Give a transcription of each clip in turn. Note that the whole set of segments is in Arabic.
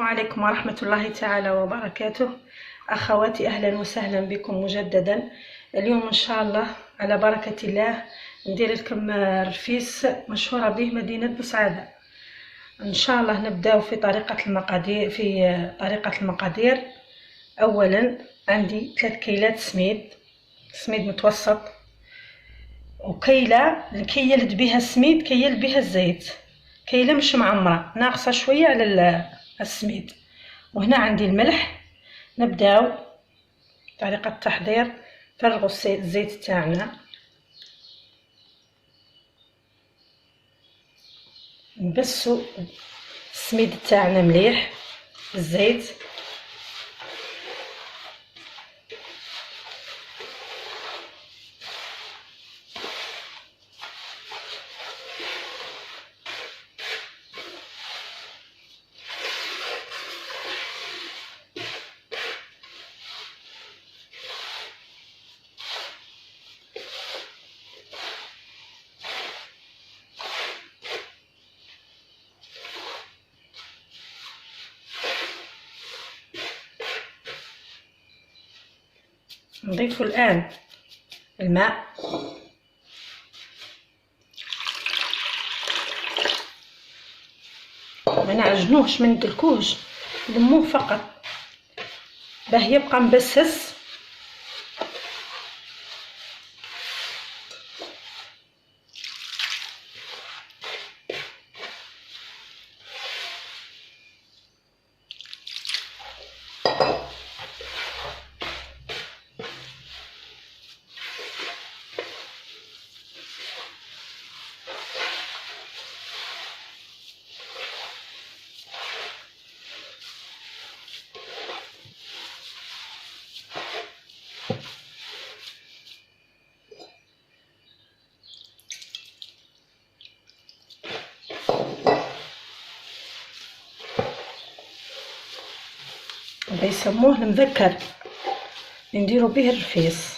السلام عليكم ورحمة الله تعالى وبركاته. أخواتي أهلا وسهلا بكم مجددا. اليوم إن شاء الله على بركة الله ندير لكم رفيس مشهورة به مدينة بوسعادة. إن شاء الله نبداو في طريقة المقادير. أولا عندي 3 كيلات سميد متوسط، وكيلة كيلت بها السميد كيلت بها الزيت، كيلة مش معمرة ناقصة شوية على السميد. وهنا عندي الملح. نبداو طريقة التحضير. نفرغوا الزيت تاعنا، نبسوا السميد تاعنا مليح بالزيت. نضيف الآن الماء، ما نعجنوهش ما ندلكوهش، نلموه فقط باه يبقى مبسس. هذا يسموه المذكر نديرو به الرفيس.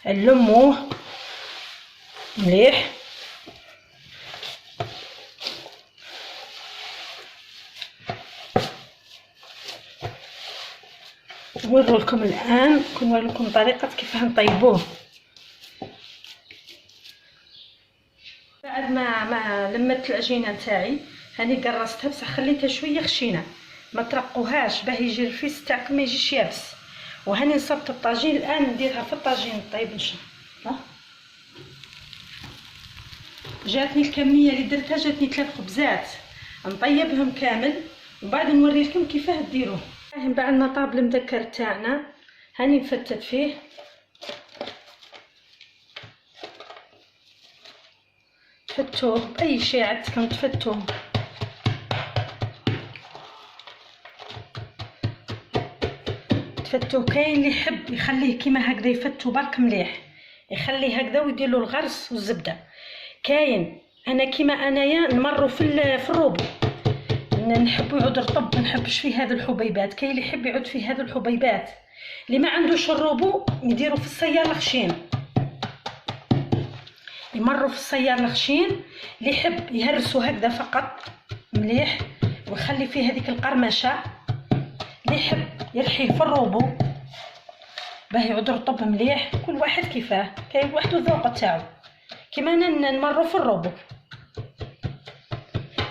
نلموه مليح نوريلكم الان، كنوريلكم طريقه كيفاه نطيبوه. بعد ما لمت العجينه نتاعي هاني قرصتها بصح خليتها شويه خشينه، ما ترقوهاش باه يجي الرفيس تاعكم ما يجيش يابس. وهاني نصبت الطاجين الان نديرها في الطاجين طيب ان شاء الله. جاتني الكميه اللي درتها، جاتني 3 خبزات نطيبهم كامل وبعد نوري لكم كيفاه ديروه. بعد ما طاب المذكر تاعنا هاني نفتت فيه، تفتوه باي شيء عندكم تفتوه. كاين اللي يحب يخليه كيما هكذا يفتو برك مليح، يخليه هكذا ويدير له الغرس والزبده. كاين انا كيما انايا نمروا في الروبو، نحب يعود رطب، ما نحبش فيه هذه الحبيبات. كاين اللي يحب يعود فيه هذه الحبيبات. اللي ما عندوش الروبو يديروا في السيار الخشين، يمروا في السيار الخشين. اللي يحب يهرسوا هكذا فقط مليح ويخلي فيه هذيك القرمشه. اللي يحب يرحيه في الروبو باه يعود رطب مليح. كل واحد كيفاه، كاين واحد الذوق تاعو. كيما انا نمروا في الروبو.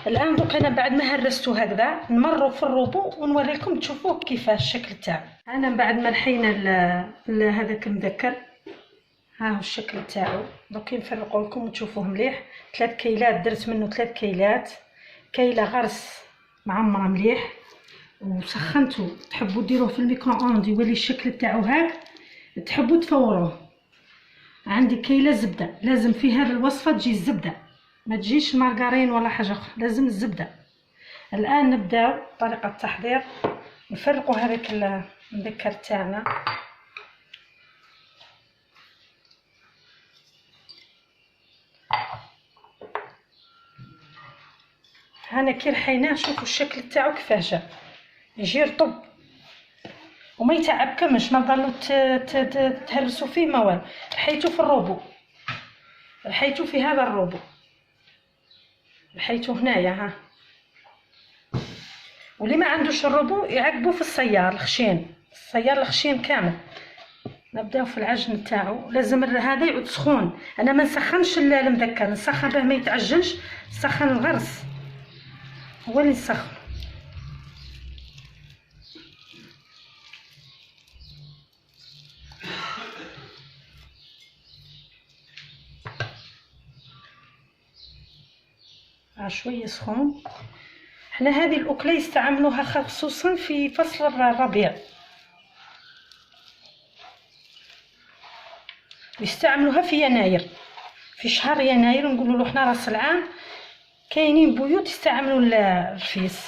الان دوك انا بعد ما هرستو هكذا نمروا في الروبو ونوريكم تشوفوه كيفاه الشكل تاعو. انا بعد ما لحينا هذاك المذكر ها هو الشكل تاعو. دوك نفرقوا لكم وتشوفوه مليح. 3 كيلات درت منه 3 كيلات، كيله غرس معمره مليح وسخنتو. تحبوا ديروه في الميكرو اوند يولي الشكل تاعو هاك، تحبوا تفوروه. عندي كيله زبده، لازم في هذه الوصفه تجي الزبده، ما تجيش مارغرين ولا حاجه اخرى، لازم الزبده. الان نبداو طريقه التحضير. نفرقوا هذاك المذكر تاعنا. هنا كي رحيناه شوفوا الشكل تاعو كيفاه جا، يجي رطب وما يتعبكمش، ما تضلوا تهرسوا فيه ما والو. رحيتو في الروبو، رحيتو في هذا الروبو، رحيتو هنايا ها. واللي ما عندوش الربو يعقبو في الصيار الخشين، الصيار الخشين كامل. نبداو في العجن تاعو. لازم هذا يعود سخون، انا ما نسخنش المذكر، نسخن باه ما يتعجنش، نسخن الغرس هو اللي نسخن. شويه سخون. حنا هذه الاكله يستعملوها خصوصا في فصل الربيع، يستعملوها في يناير، في شهر يناير نقولوا له حنا راس العام. كاينين بيوت يستعملوا الرفيس.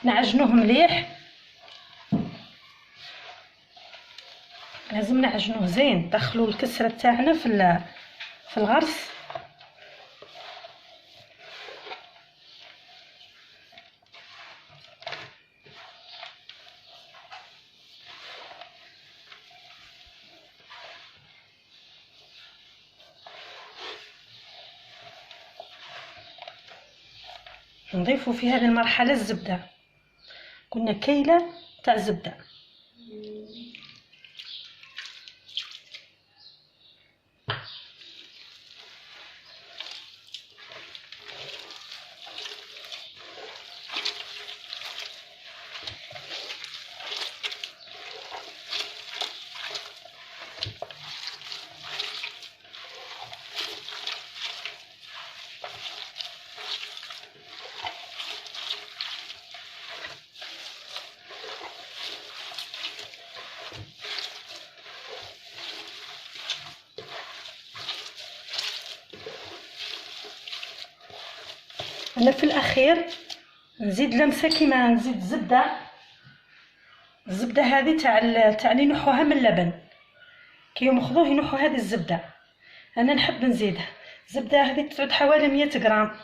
نعجنوه مليح، لازم نعجنوه زين. ندخلوا الكسره تاعنا في الغرس. نضيفوا في هذه المرحله الزبده، قلنا كيله تاع زبده. انا في الاخير نزيد لمسه كيما نزيد زبده. الزبده هذه تاع اللي نحوها من اللبن، كي يمخضوه ينحوا هذه الزبده. انا نحب نزيدها. الزبده هذه تعود حوالي 100 غرام.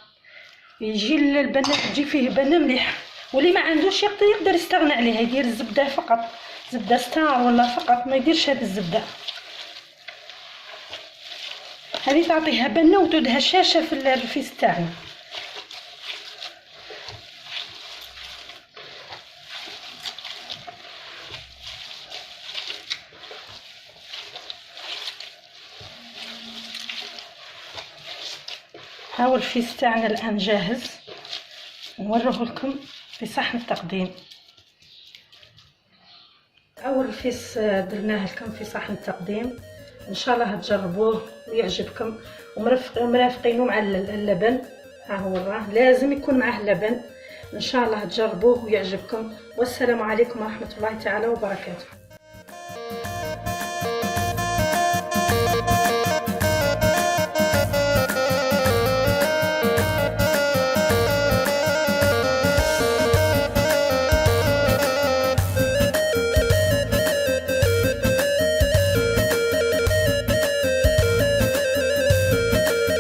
يجي البنه تجي فيه بنه مليح. واللي ما عندوش يقدر يستغنى عليها، يدير الزبده فقط، زبده ستار ولا فقط، ما يديرش هذه الزبده. هذه تعطيها بنه وتعود هشاشه في الرفيس تاعنا. ها الرفيس تاعنا الان جاهز، نوريه لكم في صحن التقديم. اول رفيس درناه لكم في صحن التقديم، ان شاء الله تجربوه ويعجبكم. ومرافقينه مع اللبن، ها هو راه لازم يكون معه اللبن. ان شاء الله تجربوه ويعجبكم. والسلام عليكم ورحمه الله تعالى وبركاته.